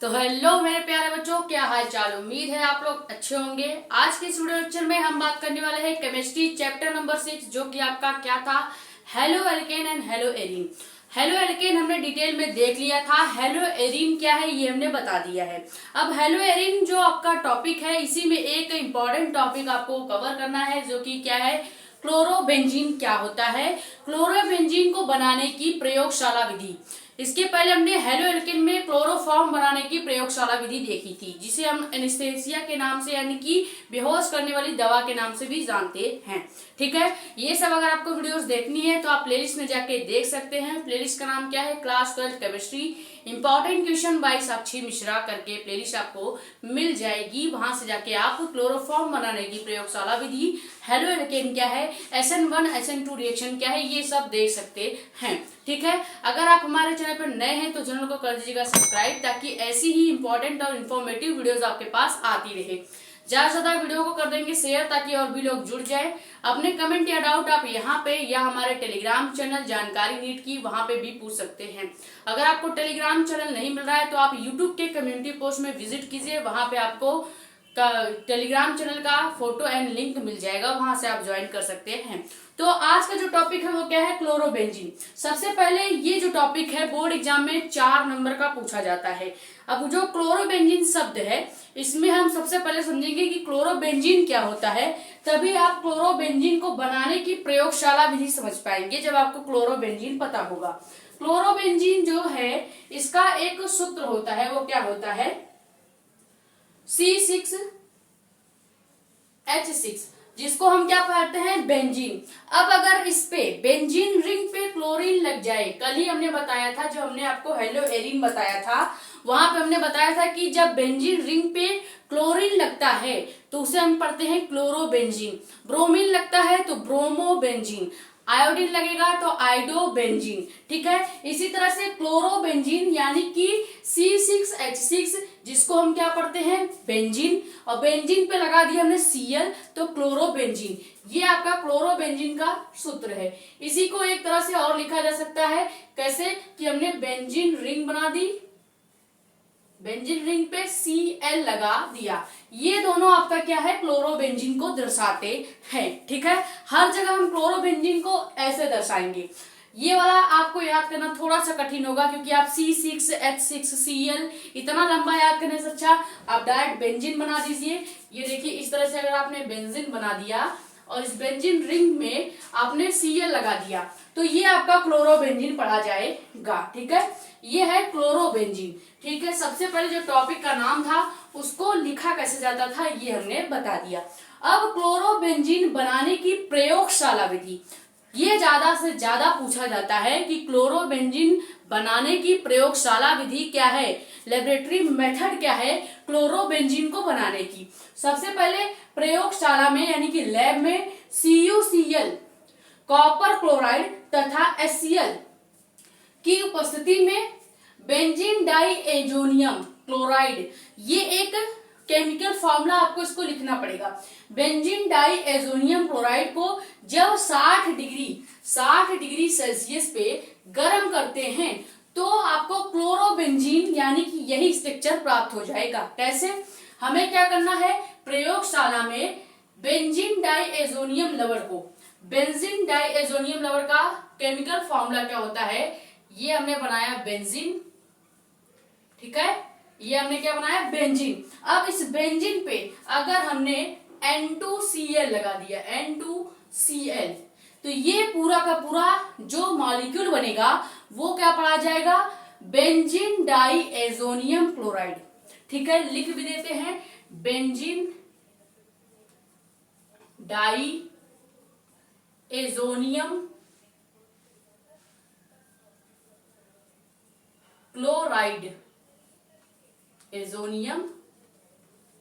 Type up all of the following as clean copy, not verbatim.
तो हेलो मेरे प्यारे बच्चों, क्या हाल चाल। उम्मीद है आप लोग अच्छे होंगे। आज के इस वीडियो लेक्चर में हम बात करने वाले हैं केमिस्ट्री चैप्टर नंबर 6, जो कि आपका क्या था, halo alkane and hello arene. Halo alkane हमने डिटेल में देख लिया था, हेलो एरीन क्या है ये हमने बता दिया है। अब हेलो एरीन जो आपका टॉपिक है, इसी में एक इम्पॉर्टेंट टॉपिक आपको कवर करना है, जो कि क्या है, क्लोरोबेंजीन क्या होता है, क्लोरोबेंजीन को बनाने की प्रयोगशाला विधि। इसके पहले हमने हेलो एल्केन में क्लोरोफॉर्म बनाने की प्रयोगशाला विधि देखी थी, जिसे हम एनेस्थेसिया के नाम से यानी कि बेहोश करने वाली दवा के नाम से भी जानते हैं। ठीक है, ये सब अगर आपको वीडियोस देखनी है तो आप प्लेलिस्ट में जाके देख सकते हैं। प्लेलिस्ट का नाम क्या है, class 12 chemistry important question by Sakshi Mishra करके प्लेलिस्ट आपको मिल जाएगी। वहां से जाके आप क्लोरोफॉर्म बनाने की प्रयोगशाला विधि, हेलो एल्केन क्या है, SN1 SN2 रिएक्शन क्या है, ये सब देख सकते हैं। ठीक है, अगर आप हमारे चैनल पर नए हैं तो चैनल को कर दीजिएगा सब्सक्राइब, ताकि ऐसी ही इंपॉर्टेंट और इन्फॉर्मेटिव वीडियोस आपके पास आती रहे। ज्यादा से ज्यादा वीडियो को कर देंगे शेयर, ताकि और भी लोग जुड़ जाए। अपने कमेंट या डाउट आप यहाँ पे या हमारे टेलीग्राम चैनल जानकारी नीट की, वहां पे भी पूछ सकते हैं। अगर आपको टेलीग्राम चैनल नहीं मिल रहा है तो आप यूट्यूब के कम्युनिटी पोस्ट में विजिट कीजिए, वहां पे आपको टेलीग्राम चैनल का फोटो एंड लिंक मिल जाएगा, वहां से आप ज्वाइन कर सकते हैं। तो आज का जो टॉपिक है वो क्या है, क्लोरोबेंजीन। सबसे पहले ये जो टॉपिक है बोर्ड एग्जाम में 4 नंबर का पूछा जाता है। अब जो क्लोरोबेंजीन शब्द है, इसमें हम सबसे पहले समझेंगे कि क्लोरोबेंजीन क्या होता है, तभी आप क्लोरोबेंजीन को बनाने की प्रयोगशाला विधि समझ पाएंगे, जब आपको क्लोरोबेंजीन पता होगा। क्लोरोबेंजीन जो है, इसका एक सूत्र होता है, वो क्या होता है, C6H6, जिसको हम क्या कहते हैं, बेंजीन। अब अगर इस पे बेंजीन रिंग पे क्लोरीन लग जाए, कल ही हमने बताया था, जो हमने आपको हेलो एरीन बताया था, वहां पे हमने बताया था कि जब बेंजीन रिंग पे क्लोरीन लगता है तो उसे हम पढ़ते हैं क्लोरोबेंजीन। ब्रोमीन लगता है तो ब्रोमोबेंजीन, आयोडीन लगेगा तो आइडोबेंजीन। ठीक है, इसी तरह से क्लोरोबेंजीन यानी कि C6H6, जिसको हम क्या पढ़ते हैं, बेंजीन, और बेंजीन पे लगा दिया हमने Cl तो क्लोरोबेंजीन। ये आपका क्लोरोबेंजीन का सूत्र है। इसी को एक तरह से और लिखा जा सकता है, कैसे कि हमने बेंजीन रिंग बना दी, बेंजीन रिंग पे Cl लगा दिया। ये दोनों आपका क्या है, क्लोरोबेंजीन को दर्शाते हैं। ठीक है, हर जगह हम क्लोरोबेंजीन को ऐसे दर्शाएंगे। ये वाला आपको याद करना थोड़ा सा कठिन होगा, क्योंकि आप C6H6Cl इतना लंबा याद करने से अच्छा आप डायरेक्ट बेंजीन बना दीजिए। ये देखिए, इस तरह से अगर आपने बेंजीन बना दिया और इस बेंजीन रिंग में आपने Cl लगा दिया, तो ये आपका क्लोरोबेंजीन पढ़ा जाएगा। ठीक है, ये है क्लोरोबेंजीन। ठीक है, सबसे पहले जो टॉपिक का नाम था उसको लिखा कैसे जाता था ये हमने बता दिया। अब क्लोरोबेंजीन बनाने की प्रयोगशाला विधि, ये ज्यादा से ज्यादा पूछा जाता है कि क्लोरोबेंजीन बनाने की प्रयोगशाला विधि क्या है, लेबोरेटरी मेथड क्या है क्लोरोबेंजीन को बनाने की। सबसे पहले प्रयोगशाला में यानी कि लैब में CuCl कॉपर क्लोराइड तथा HCl की उपस्थिति में बेंजीन डाइएजोनियम क्लोराइड, ये एक केमिकल फॉर्मूला आपको इसको लिखना पड़ेगा। बेंजीन डाइएजोनियम क्लोराइड को जब 60 डिग्री सेल्सियस पे गर्म करते हैं तो आपको क्लोरोबेंजीन यानी कि यही स्ट्रक्चर प्राप्त हो जाएगा। कैसे, हमें क्या करना है, प्रयोगशाला में बेंजीन डाइएजोनियम लवण को, बेंजीन डाइएजोनियम लवण का केमिकल फॉर्मूला क्या होता है, ये हमने बनाया बेंजीन। ठीक है, ये हमने क्या बनाया, बेंजीन। अब इस बेंजीन पे अगर हमने N2Cl लगा दिया, N2Cl, तो ये पूरा का पूरा जो मॉलिक्यूल बनेगा वो क्या पढ़ा जाएगा, बेंजीन डाइएजोनियम क्लोराइड। ठीक है, लिख भी देते हैं, benzene diazonium chloride, azonium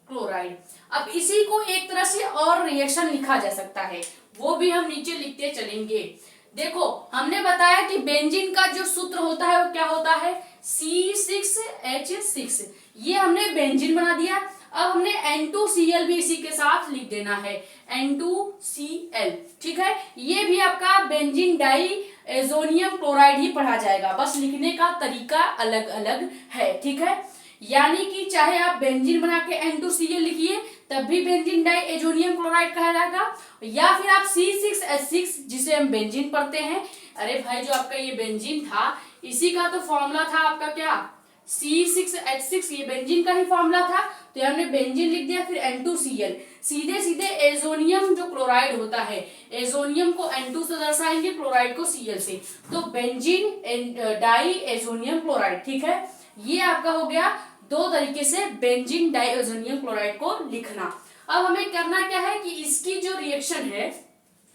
chloride. अब इसी को एक तरह से और रिएक्शन लिखा जा सकता है, वो भी हम नीचे लिखते चलेंगे। देखो, हमने बताया कि बेंजीन का जो सूत्र होता है वो क्या होता है, C6H6, ये हमने बेंजीन बना दिया। अब हमने N2Cl भी इसी के साथ लिख देना है, N2Cl। ठीक है, ये भी आपका बेंजीन डाइएजोनियम क्लोराइड ही पढ़ा जाएगा, बस लिखने का तरीका अलग अलग है। ठीक है, यानी कि चाहे आप बेंजीन बना के N2Cl लिखिए तब भी बेंजीन डाई एजोनियम क्लोराइड कहा जाएगा, या फिर आप C6H6 जिसे हम बेंजीन पढ़ते हैं, अरे भाई जो आपका ये बेंजीन था इसी का तो फॉर्मूला था आपका क्या C6H6, ये बेंजीन का ही फॉर्मूला था, तो हमने बेंजीन लिख दिया, फिर N2Cl, सीधे सीधे एजोनियम जो क्लोराइड होता है, एजोनियम को N2 से दर्शाएंगे, क्लोराइड को Cl से, तो बेंजीन डाई एजोनियम क्लोराइड। ठीक है, ये आपका हो गया दो तरीके से बेंजीन डाई एजोनियम क्लोराइड को लिखना। अब हमें करना क्या है कि इसकी जो रिएक्शन है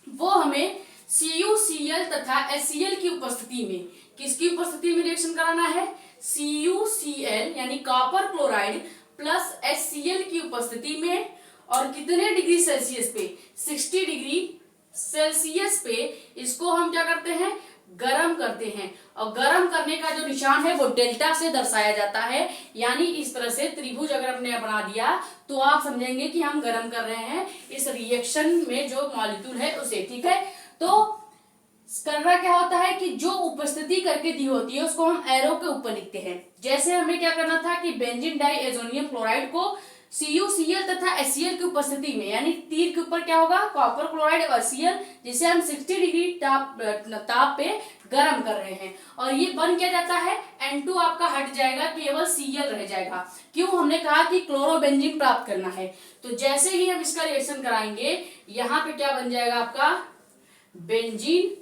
वो हमें CuCl तथा HCl की उपस्थिति में, किसकी उपस्थिति में रिएक्शन कराना है, CuCl यानी कॉपर क्लोराइड प्लस HCl की उपस्थिति में, और कितने डिग्री सेल्सियस पे, 60 डिग्री सेल्सियस पे इसको हम क्या करते हैं, गरम करते हैं। और गरम करने का जो निशान है वो डेल्टा से दर्शाया जाता है, यानी इस तरह से त्रिभुज अगर हमने बना दिया तो आप समझेंगे कि हम गरम कर रहे हैं इस रिएक्शन में जो मॉलिक्यूल है उसे। ठीक है, तो करना क्या होता है कि जो उपस्थिति करके दी होती है उसको हम एरो के ऊपर लिखते हैं। जैसे हमें क्या करना था कि बेंजीन डाई एजोनियम क्लोराइड को CuCl तथा HCl की उपस्थिति में, यानी तीर के ऊपर क्या होगा, कॉपर क्लोराइड और Cl, जिसे हम 60 डिग्री ताप पे गर्म कर रहे हैं, और ये बन क्या जाता है, N2 आपका हट जाएगा, केवल Cl रह जाएगा। क्यों, हमने कहा कि क्लोरोबेंजीन प्राप्त करना है, तो जैसे ही हम इसका रिएक्शन कराएंगे यहाँ पे क्या बन जाएगा आपका बेंजीन,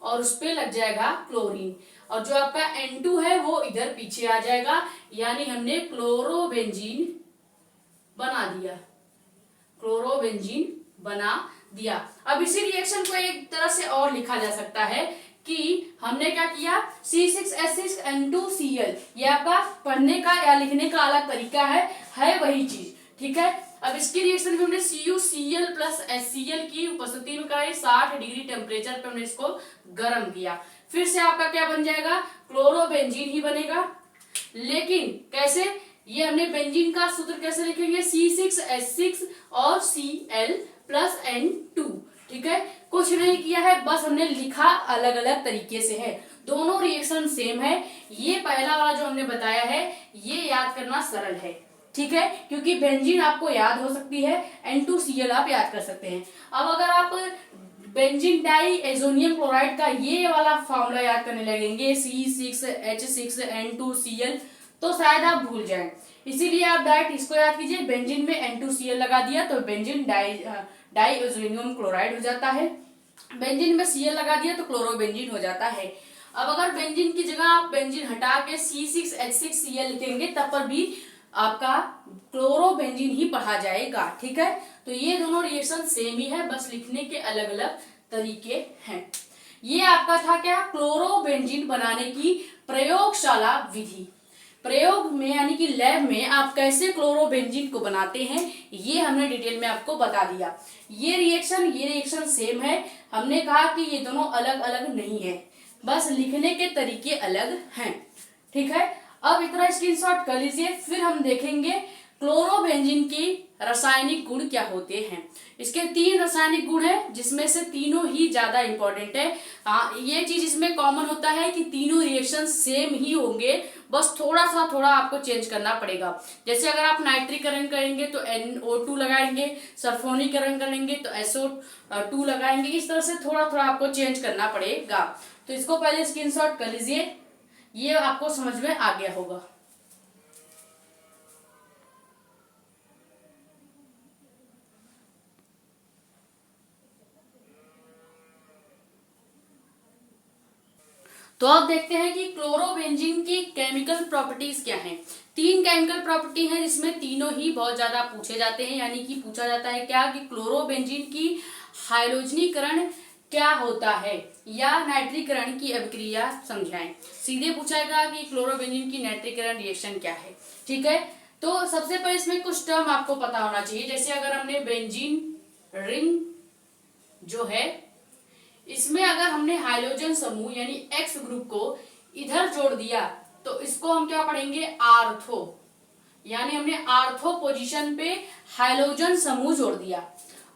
और उस पे लग जाएगा क्लोरीन, और जो आपका N2 है वो इधर पीछे आ जाएगा, यानी हमने क्लोरोबेंजीन बना दिया, क्लोरोबेंजीन बना दिया। अब इसी रिएक्शन को एक तरह से और लिखा जा सकता है कि हमने क्या किया, C6H6N2Cl, ये आपका पढ़ने का या लिखने का अलग तरीका है वही चीज। ठीक है, अब इसकी रिएक्शन में हमने CuCl प्लस HCl की उपस्थिति में कराई, 60 डिग्री टेम्परेचर पे हमने इसको गर्म किया, फिर से आपका क्या बन जाएगा, क्लोरोबेंजीन ही बनेगा। लेकिन कैसे, ये हमने बेंजीन का सूत्र कैसे लिखेंगे, C6H6 और Cl प्लस N2। ठीक है, कुछ नहीं किया है, बस हमने लिखा अलग अलग तरीके से है, दोनों रिएक्शन सेम है। ये पहला वाला जो हमने बताया है ये याद करना सरल है। ठीक है, क्योंकि बेंजीन आपको याद हो सकती है, N2Cl आप याद कर सकते हैं। अब अगर आप बेंजीन डाई एजोनियम क्लोराइड का ये वाला फॉर्मूला याद करने लगेंगे C6H6N2Cl, तो शायद आप भूल जाएं, इसीलिए आप डायरेक्ट इसको याद कीजिए, बेंजीन में N2Cl लगा दिया तो बेंजीन डाई एजोनियम क्लोराइड हो जाता है, बेंजीन में Cl लगा दिया तो क्लोरोबेंजीन हो जाता है। अब अगर बेंजीन की जगह आप बेंजीन हटा के C6H6Cl लिखेंगे तब पर भी आपका क्लोरोबेंजीन ही पढ़ा जाएगा। ठीक है, तो ये दोनों रिएक्शन सेम ही है, बस लिखने के अलग अलग तरीके हैं। ये आपका था क्या, क्लोरोबेंजीन बनाने की प्रयोगशाला विधि। प्रयोग में यानी कि लैब में आप कैसे क्लोरोबेंजीन को बनाते हैं ये हमने डिटेल में आपको बता दिया। ये रिएक्शन सेम है, हमने कहा कि ये दोनों अलग अलग नहीं है, बस लिखने के तरीके अलग हैं। ठीक है, अब इतना स्क्रीनशॉट कर लीजिए, फिर हम देखेंगे क्लोरोबेंजीन की रासायनिक गुण क्या होते हैं। इसके 3 रासायनिक गुण है, जिसमें से तीनों ही ज्यादा इंपॉर्टेंट है। ये चीज इसमें कॉमन होता है कि तीनों रिएक्शन सेम ही होंगे, बस थोड़ा आपको चेंज करना पड़ेगा। जैसे अगर आप नाइट्रीकरण करेंगे तो NO2 लगाएंगे, सल्फोनीकरण करेंगे तो SO2 लगाएंगे, इस तरह से थोड़ा आपको चेंज करना पड़ेगा। तो इसको पहले स्क्रीनशॉट कर लीजिए, ये आपको समझ में आ गया होगा। तो अब देखते हैं कि क्लोरोबेंजीन की केमिकल प्रॉपर्टीज क्या हैं। 3 केमिकल प्रॉपर्टी हैं जिसमें तीनों ही बहुत ज्यादा पूछे जाते हैं, यानी कि पूछा जाता है क्या कि क्लोरोबेंजीन की हाइड्रोजनीकरण क्या होता है या नाइट्रीकरण की अभिक्रिया समझाएं। सीधे पूछाएगा कि क्लोरोबेंजीन की नाइट्रीकरण रिएक्शन क्या है। ठीक है, तो सबसे पहले इसमें कुछ टर्म आपको पता होना चाहिए। जैसे अगर हमने बेंजीन रिंग जो है, इसमें अगर हमने हाइड्रोजन समूह यानी X ग्रुप को इधर जोड़ दिया तो इसको हम क्या पढ़ेंगे, आर्थो, यानी हमने आर्थो पोजीशन पे हाइड्रोजन समूह जोड़ दिया।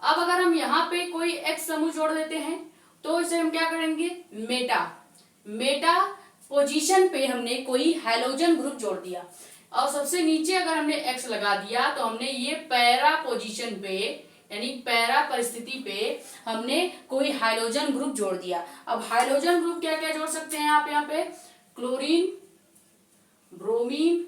अब अगर हम यहाँ पे कोई X समूह जोड़ देते हैं तो इसे हम क्या करेंगे, मेटा पोजीशन पे हमने कोई हाइड्रोजन ग्रुप जोड़ दिया। और सबसे नीचे अगर हमने X लगा दिया तो हमने ये पैरा पोजीशन पे यानी पैरा परिस्थिति पे हमने कोई हाइड्रोजन ग्रुप जोड़ दिया। अब हाइड्रोजन ग्रुप क्या क्या जोड़ सकते हैं आप यहाँ पे? Chlorine, bromine,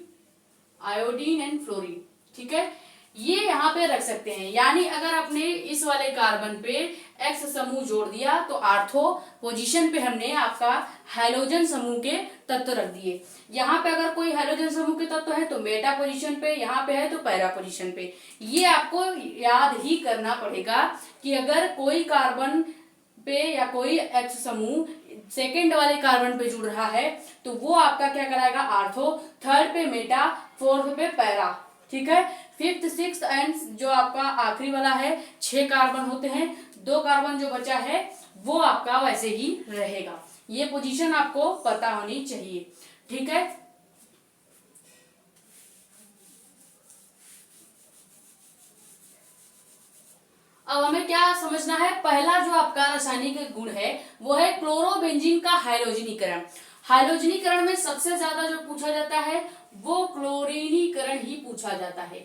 iodine and fluorine. ठीक है, ये यहाँ पे रख सकते हैं। यानी अगर आपने इस वाले कार्बन पे एक्स समूह जोड़ दिया तो आर्थो पोजीशन पे हमने आपका हाइड्रोजन समूह के तत्व रख दिए। यहाँ पे अगर कोई हाइड्रोजन समूह के तत्व है तो मेटा पोजीशन पे, यहाँ पे है तो पैरा पोजीशन पे। ये आपको याद ही करना पड़ेगा कि अगर कोई कार्बन पे या कोई एक्स समूह सेकेंड वाले कार्बन पे जुड़ रहा है तो वो आपका क्या कराएगा? आर्थो, थर्ड पे मेटा, फोर्थ पे पैरा। ठीक है, फिफ्थ, सिक्स एंड जो आपका आखिरी वाला है 6 कार्बन होते हैं, 2 कार्बन जो बचा है वो आपका वैसे ही रहेगा। ये पोजीशन आपको पता होनी चाहिए। ठीक है, अब हमें क्या समझना है? पहला जो आपका रासायनिक गुण है वो है क्लोरोबेंजीन का हाइड्रोजनीकरण। हाइड्रोजनीकरण में सबसे ज्यादा जो पूछा जाता है वो क्लोरीनीकरण ही पूछा जाता है।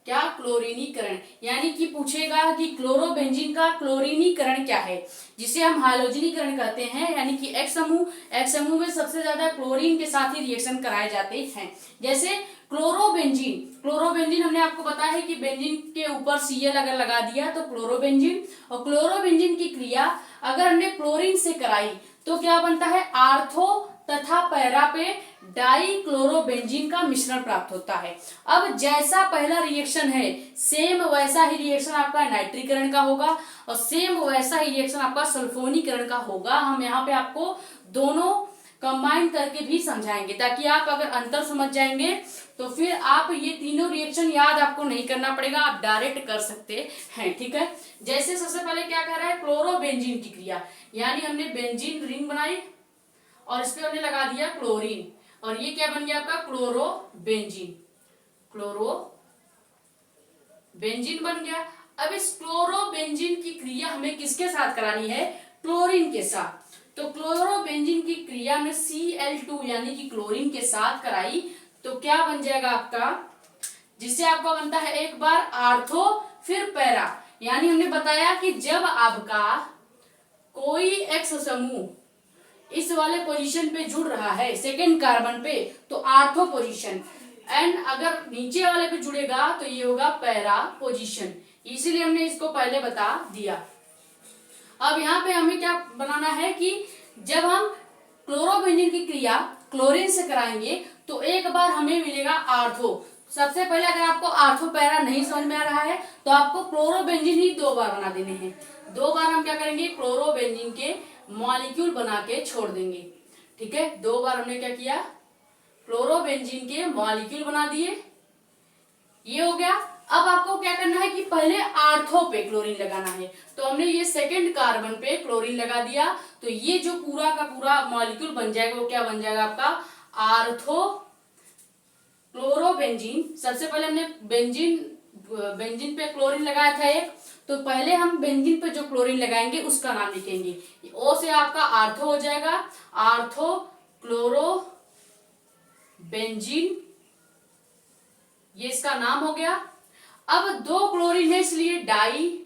क्या? क्लोरीनीकरण। यानी कि पूछेगा कि क्लोरोबेंजीन का क्लोरीनीकरण क्या है, जिसे हम हाइड्रोजनीकरण कहते हैं। यानी कि एक्स समूह में सबसे ज्यादा क्लोरीन के साथ ही रिएक्शन कराए जाते हैं। जैसे क्लोरोबेंजीन हमने आपको बताया है कि बेंजीन के ऊपर Cl अगर लगा दिया तो क्लोरोबेंजीन, और क्लोरोबेंजीन की क्रिया अगर हमने क्लोरीन से कराई तो क्या बनता है? आर्थो तथा पैरा पे डाई क्लोरोबेंजीन का मिश्रण प्राप्त होता है। अब जैसा पहला रिएक्शन है सेम वैसा ही रिएक्शन आपका नाइट्रीकरण का होगा और सेम वैसा ही रिएक्शन आपका सल्फोनीकरण का होगा। हम यहाँ पे आपको दोनों कंबाइन करके भी समझाएंगे ताकि आप अगर अंतर समझ जाएंगे तो फिर आप ये तीनों रिएक्शन याद आपको नहीं करना पड़ेगा, आप डायरेक्ट कर सकते हैं। ठीक है, जैसे सबसे पहले क्या कह रहा है? क्लोरोबेंजीन की क्रिया, यानी हमने बेंजीन रिंग बनाई और इस पे हमने लगा दिया क्लोरीन और ये क्या बन गया आपका? क्लोरोबेंजीन। क्लोरोबेंजीन बन गया। अब इस क्लोरोबेंजीन की क्रिया हमें किसके साथ करानी है? क्लोरीन के साथ। तो क्लोरोबेंजीन की क्रिया में Cl2 यानी कि क्लोरीन के साथ कराई तो क्या बन जाएगा आपका? जिससे आपका बनता है एक बार आर्थो फिर पैरा। यानी हमने बताया कि जब आपका कोई एक्स समूह इस वाले पोजीशन पे जुड़ रहा है सेकेंड कार्बन पे तो आर्थो पोजीशन, एंड अगर नीचे वाले पे जुड़ेगा तो ये होगा पैरा पोजीशन। इसीलिए हमने इसको पहले बता दिया। अब यहाँ पे हमें क्या बनाना है कि जब हम क्लोरोबेंजीन की क्रिया क्लोरीन से कराएंगे तो एक बार हमें मिलेगा आर्थो। सबसे पहले अगर आपको आर्थो पैरा नहीं समझ में आ रहा है तो आपको क्लोरोबेंजीन ही 2 बार बना देने हैं। 2 बार हम क्या करेंगे? क्लोरोबेंजीन के मॉलिक्यूल बना के छोड़ देंगे। ठीक है, 2 बार हमने क्या किया? क्लोरोबेंजीन के मॉलिक्यूल बना दिए, ये हो गया। अब आपको क्या करना है कि पहले आर्थो पे क्लोरीन लगाना है। तो हमने ये सेकेंड कार्बन पे क्लोरीन लगा दिया तो ये जो पूरा का पूरा मॉलिक्यूल बन जाएगा वो क्या बन जाएगा आपका? Ortho chlorobenzene. सबसे पहले हमने बेंजीन पे क्लोरीन लगाया था एक, तो पहले हम बेंजीन पे जो क्लोरीन लगाएंगे उसका नाम लिखेंगे। ओ से आपका आर्थो हो जाएगा, आर्थो क्लोरोबेंजीन, ये इसका नाम हो गया। अब 2 क्लोरीन है इसलिए डाई,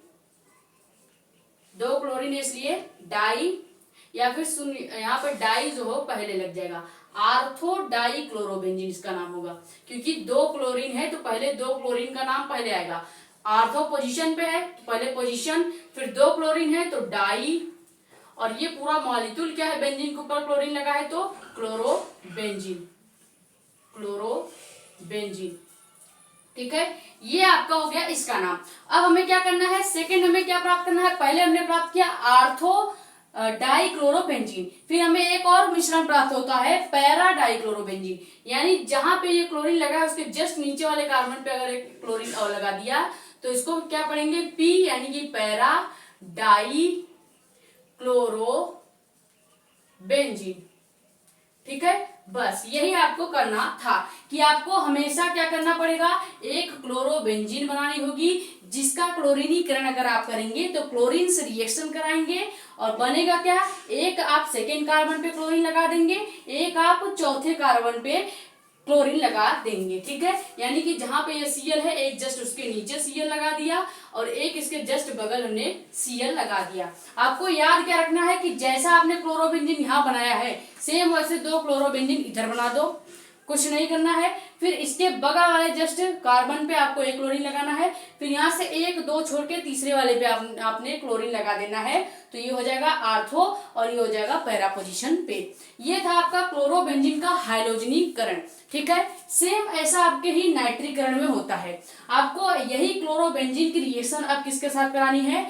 2 क्लोरीन है इसलिए डाई, या फिर सुन यहाँ पे डाई जो हो पहले लग जाएगा, आर्थो डाई क्लोरोबेंजीन इसका नाम होगा। क्योंकि 2 क्लोरीन है तो पहले 2 क्लोरीन का नाम पहले आएगा। आर्थो पोजीशन पे है तो पहले पोजीशन, फिर 2 क्लोरीन है तो डाई, और ये पूरा मॉलिक्यूल क्या है? बेंजीन के ऊपर क्लोरीन लगा है तो क्लोरोबेंजीन। ठीक है, ये आपका हो गया इसका नाम। अब हमें क्या करना है? सेकेंड हमें क्या प्राप्त करना है? पहले हमने प्राप्त किया आर्थो डाई क्लोरोबेंजीन, फिर हमें एक और मिश्रण प्राप्त होता है पैरा डाई क्लोरोबेंजीन। यानी जहां पे ये क्लोरीन लगा है उसके जस्ट नीचे वाले कार्बन पे अगर एक क्लोरीन और लगा दिया तो इसको क्या पढ़ेंगे? पी, यानी कि पैरा डाई क्लोरोबेंजीन। ठीक है, बस यही आपको करना था कि आपको हमेशा क्या करना पड़ेगा? एक क्लोरोबेंजीन बनानी होगी जिसका क्लोरीनीकरण अगर आप करेंगे तो क्लोरीन से रिएक्शन कराएंगे और बनेगा क्या? एक आप सेकेंड कार्बन पे क्लोरीन लगा देंगे, एक आप चौथे कार्बन पे क्लोरीन लगा देंगे। ठीक है, यानी कि जहां पे ये Cl है, एक जस्ट उसके नीचे Cl लगा दिया और एक इसके जस्ट बगल हमने Cl लगा दिया। आपको याद क्या रखना है कि जैसा आपने क्लोरोबेंजीन यहाँ बनाया है, सेम वैसे 2 क्लोरोबेंजीन इधर बना दो, कुछ नहीं करना है। फिर इसके बगल वाले जस्ट कार्बन पे आपको एक क्लोरीन लगाना है, फिर यहाँ से 1 2 छोड़ के तीसरे वाले पे आपने क्लोरीन लगा देना है। तो ये हो जाएगा आर्थो और ये हो जाएगा पैरा पोजीशन पे। ये था आपका क्लोरोबेंजीन का हाइड्रोजनीकरण। ठीक है, सेम ऐसा आपके ही नाइट्रीकरण में होता है। आपको यही क्लोरोबेंजीन की रिएक्शन अब किसके साथ करानी है,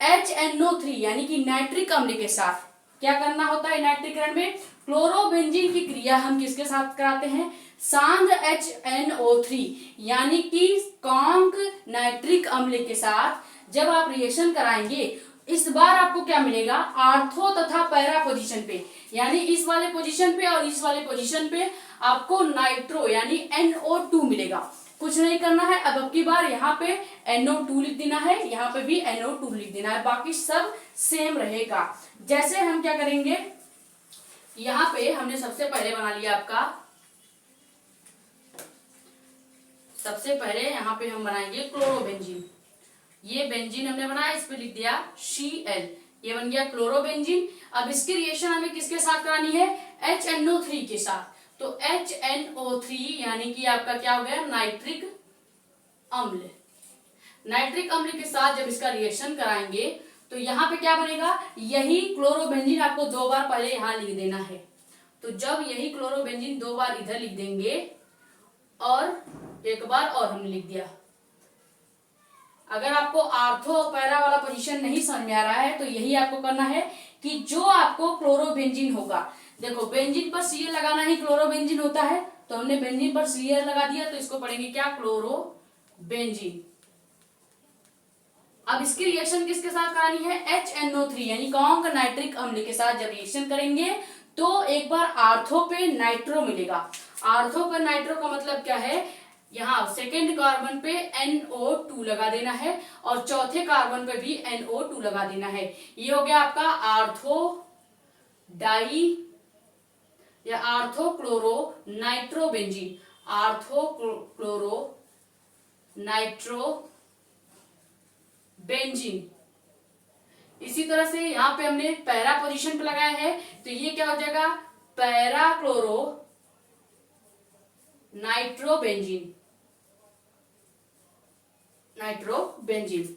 HNO3 यानी कि नाइट्रिक अम्ल के साथ। क्या करना होता है नाइट्रीकरण में, क्लोरोबेंजीन की क्रिया हम किसके साथ कराते हैं, सांद्र HNO3 यानी कि कॉन्क नाइट्रिक अम्ल के साथ जब आप रिएक्शन कराएंगे, इस बार आपको क्या मिलेगा, आर्थो तथा पैरा पोजीशन पे, यानी इस वाले पोजीशन पे और इस वाले पोजीशन पे आपको नाइट्रो यानी NO2 मिलेगा। कुछ नहीं करना है, अब की बार यहाँ पे NO2 लिख देना है, यहाँ पे भी NO2 लिख देना है, बाकी सब सेम रहेगा। जैसे हम क्या करेंगे, यहाँ पे हमने सबसे पहले बना लिया आपका, सबसे पहले यहाँ पे हम बनाएंगे क्लोरोबेंजीन। ये बेंजीन हमने बनाया, इस पे लिख दिया Cl, ये बन गया क्लोरोबेंजीन। अब इसकी रिएक्शन हमें किसके साथ करानी है, HNO3 के साथ। तो HNO3 यानी कि आपका क्या हो गया, नाइट्रिक अम्ल। नाइट्रिक अम्ल के साथ जब इसका रिएक्शन कराएंगे तो यहाँ पे क्या बनेगा, यही क्लोरोबेंजीन आपको 2 बार पहले यहाँ लिख देना है। तो जब यही क्लोरोबेंजीन 2 बार इधर लिख देंगे और एक बार और हमने लिख दिया। अगर आपको आर्थो और पैरा वाला पोजीशन नहीं समझ में आ रहा है तो यही आपको करना है कि जो आपको क्लोरोबेंजीन होगा, देखो बेंजीन पर Cl लगाना ही क्लोरोबेंजीन होता है, तो हमने बेंजीन पर Cl लगा दिया, तो इसको पढ़ेंगे क्या, क्लोरोबेंजीन। अब इसकी रिएक्शन किसके साथ करानी है, HNO3 यानी कॉन्क नाइट्रिक अम्ल के साथ जब रिएक्शन करेंगे तो एक बार आर्थो पे नाइट्रो मिलेगा। आर्थो पे नाइट्रो का मतलब क्या है, यहाँ सेकेंड कार्बन पे NO2 लगा देना है और चौथे कार्बन पे भी NO2 लगा देना है। ये हो गया आपका आर्थो डाई या ortho chloro nitrobenzene, ortho chloro nitro benzene. इसी तरह से यहाँ पे हमने पैरा पोजीशन पे लगाया है, तो ये क्या हो जाएगा, पैरा क्लोरो नाइट्रोबेंजीन, नाइट्रोबेंजीन।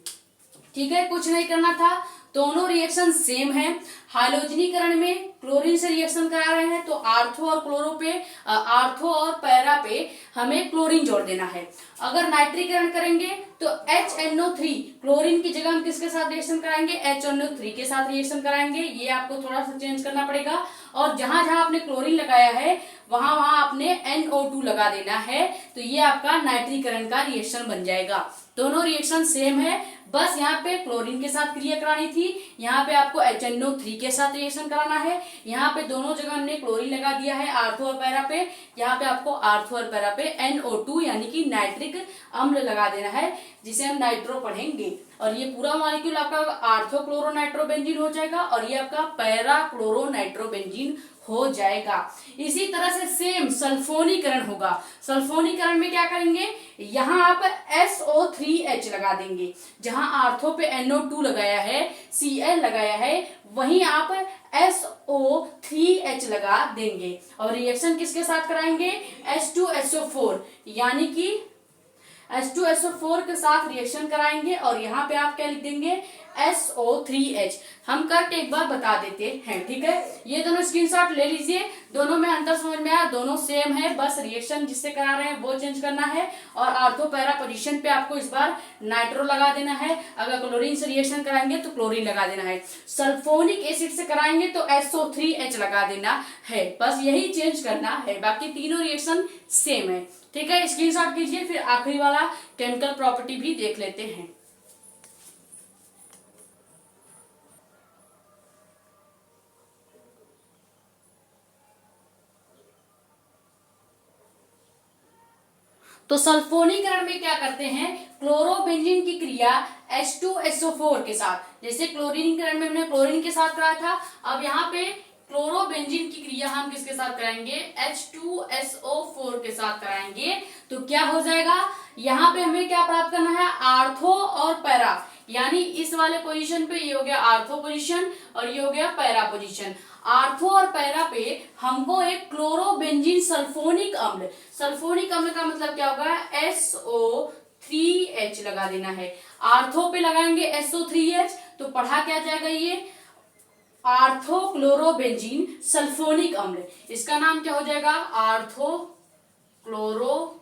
ठीक है, कुछ नहीं करना था, दोनों रिएक्शन सेम है। हाइड्रोजनीकरण में क्लोरीन से रिएक्शन करा रहे हैं तो आर्थो और क्लोरो पे, आर्थो और पैरा पे हमें क्लोरीन जोड़ देना है। अगर नाइट्रीकरण करेंगे तो HNO3, क्लोरीन की जगह हम किसके साथ रिएक्शन कराएंगे, HNO3 के साथ रिएक्शन कराएंगे। ये आपको थोड़ा सा चेंज करना पड़ेगा और जहां जहां आपने क्लोरीन लगाया है वहां वहां आपने NO2 लगा देना है, तो ये आपका नाइट्रीकरण का रिएक्शन बन जाएगा। दोनों रिएक्शन सेम है, बस यहाँ पे क्लोरीन के साथ क्रिया करानी थी, यहाँ पे आपको HNO3 के साथ रिएक्शन कराना है। यहाँ पे दोनों जगह हमने क्लोरीन लगा दिया है आर्थो और पैरा पे, यहाँ पे आपको आर्थो और पैरा पे NO2 यानी कि नाइट्रिक अम्ल लगा देना है, जिसे हम नाइट्रो पढ़ेंगे। और ये पूरा मॉलिक्यूल आपका आर्थो क्लोरो नाइट्रोबेंजीन हो जाएगा और ये आपका पैरा क्लोरो नाइट्रोबेंजीन हो जाएगा। इसी तरह से सेम सल्फोनीकरण होगा। सल्फोनीकरण में क्या करेंगे, यहाँ आप SO3H लगा देंगे, जहां आर्थो पे NO2 लगाया है, Cl लगाया है, वहीं आप SO3H लगा देंगे और रिएक्शन किसके साथ कराएंगे, H2SO4 यानी कि H2SO4 के साथ रिएक्शन कराएंगे और यहाँ पे आप क्या लिख देंगे, SO3H। हम करके एक बार बता देते हैं। ठीक है, ये दोनों स्क्रीनशॉट ले लीजिए, दोनों में अंतर समझ में आया, दोनों सेम है, बस रिएक्शन जिससे करा रहे हैं वो चेंज करना है। और आर्थो पैरा पोजीशन पे आपको इस बार नाइट्रो लगा देना है, अगर क्लोरीन से रिएक्शन कराएंगे तो क्लोरीन लगा देना है, सल्फोनिक एसिड से कराएंगे तो SO3H लगा देना है, बस यही चेंज करना है, बाकी तीनों रिएक्शन सेम है। ठीक है, स्क्रीनशॉट कीजिए, फिर आखिरी वाला केमिकल प्रॉपर्टी भी देख लेते हैं। तो सल्फोनीकरण में क्या करते हैं, क्लोरोबेंजीन की क्रिया H2SO4 के साथ, जैसे क्लोरीनीकरण में हमने क्लोरीन के साथ कराया था, अब यहाँ पे क्लोरोबेंजीन की क्रिया हम किसके साथ कराएंगे, H2SO4 के साथ कराएंगे। तो क्या हो जाएगा, यहाँ पे हमें क्या प्राप्त करना है, आर्थो और पैरा, यानी इस वाले पोजीशन पे ये हो गया आर्थो पोजीशन और ये हो गया पैरा पोजीशन। आर्थो और पैरा पे हमको एक क्लोरोबेंजीन सल्फोनिक अम्ल, सल्फोनिक अम्ल का मतलब क्या होगा, SO3H लगा देना है। आर्थो पे लगाएंगे SO3H तो पढ़ा क्या जाएगा, ये आर्थो क्लोरोबेंजीन सल्फोनिक अम्ल, इसका नाम क्या हो जाएगा, आर्थो क्लोरोबेंजीन,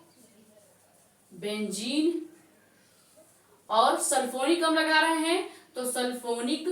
और सल्फोनिक अम्ल लगा रहे हैं तो सल्फोनिक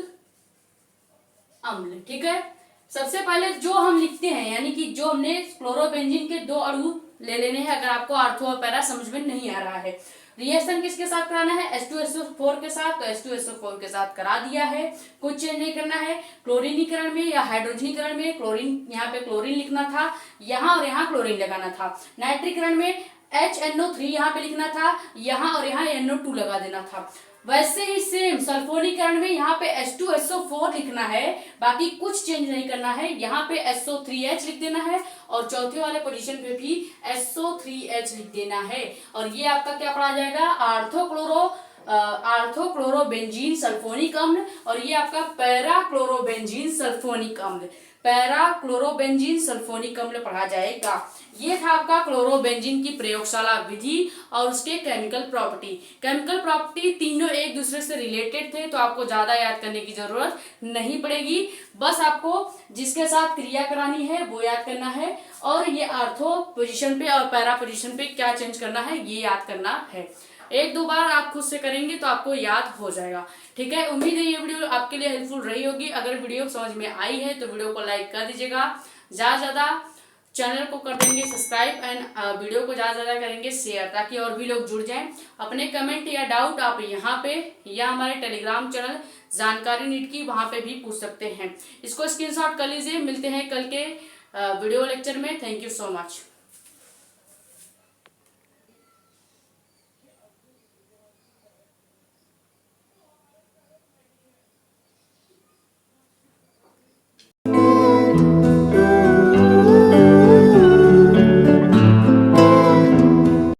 अम्ल। ठीक है, सबसे पहले जो हम लिखते हैं, यानी कि जो हमने क्लोरोबेंजीन के 2 अणु ले लेने हैं, अगर आपको आर्थो और पैरा समझ में नहीं आ रहा है। रिएक्शन किसके साथ कराना है, H2SO4 के साथ, तो H2SO4 के साथ करा दिया है, कुछ चेंज नहीं करना है। क्लोरीनीकरण में या हाइड्रोजनीकरण में क्लोरीन, यहाँ पे क्लोरीन लिखना था, यहाँ और यहाँ क्लोरीन लगाना था। नाइट्रीकरण में HNO3 यहाँ पे लिखना था, यहाँ और यहाँ NO2 लगा देना था। वैसे ही सेम सल्फोनीकरण में यहाँ पे H2SO4 लिखना है, बाकी कुछ चेंज नहीं करना है। यहाँ पे SO3H लिख देना है और चौथे वाले पोजीशन पे भी SO3H लिख देना है। और ये आपका क्या पढ़ा जाएगा, आर्थो क्लोरोबेंजीन सल्फोनिक अम्ल, और ये आपका पैरा क्लोरोबेंजीन सल्फोनिक अम्ल, पैरा क्लोरोबेंजीन सल्फोनिक अम्ल पढ़ा जाएगा। ये था आपका क्लोरोबेंजीन की प्रयोगशाला विधि और उसके केमिकल प्रॉपर्टी। केमिकल प्रॉपर्टी तीनों एक दूसरे से रिलेटेड थे, तो आपको ज्यादा याद करने की जरूरत नहीं पड़ेगी, बस आपको जिसके साथ क्रिया करानी है वो याद करना है, और ये आर्थो पोजीशन पे और पैरा पोजीशन पे क्या चेंज करना है ये याद करना है। 1-2 बार आप खुद से करेंगे तो आपको याद हो जाएगा। ठीक है, उम्मीद है ये वीडियो आपके लिए हेल्पफुल रही होगी। अगर वीडियो समझ में आई है तो वीडियो को लाइक कर दीजिएगा, ज्यादा चैनल को कर देंगे सब्सक्राइब एंड वीडियो को ज्यादा करेंगे शेयर, ताकि और भी लोग जुड़ जाएं। अपने कमेंट या डाउट आप यहाँ पे या हमारे टेलीग्राम चैनल जानकारी नीट की, वहां पे भी पूछ सकते हैं। इसको स्क्रीनशॉट कर लीजिए। मिलते हैं कल के वीडियो लेक्चर में। Thank you so much.